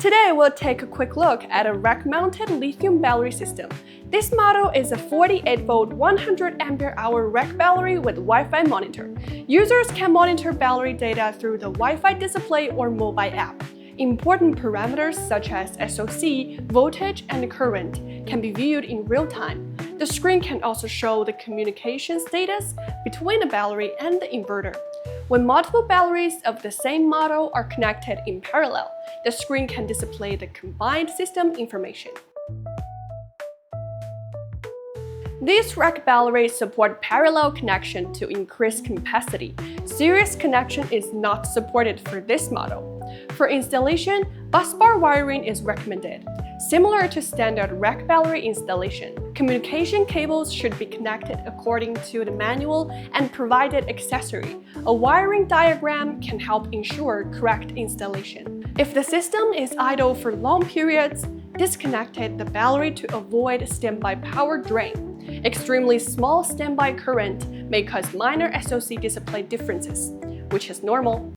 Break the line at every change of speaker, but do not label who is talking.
today, we'll take a quick look at a rack-mounted lithium battery system. This model is a 48-volt 100Ah rack battery with Wi-Fi monitor. Users can monitor battery data through the Wi-Fi display or mobile app. Important parameters such as SOC, voltage, and current can be viewed in real time. The screen can also show the communication status between the battery and the inverter. When multiple batteries of the same model are connected in parallel, the screen can display the combined system information. These rack batteries support parallel connection to increase capacity. Series connection is not supported for this model. For installation, busbar wiring is recommended. Similar to standard rack battery installation, communication cables should be connected according to the manual and provided accessory. A wiring diagram can help ensure correct installation. If the system is idle for long periods, disconnect the battery to avoid standby power drain. Extremely small standby current may cause minor SOC display differences, which is normal.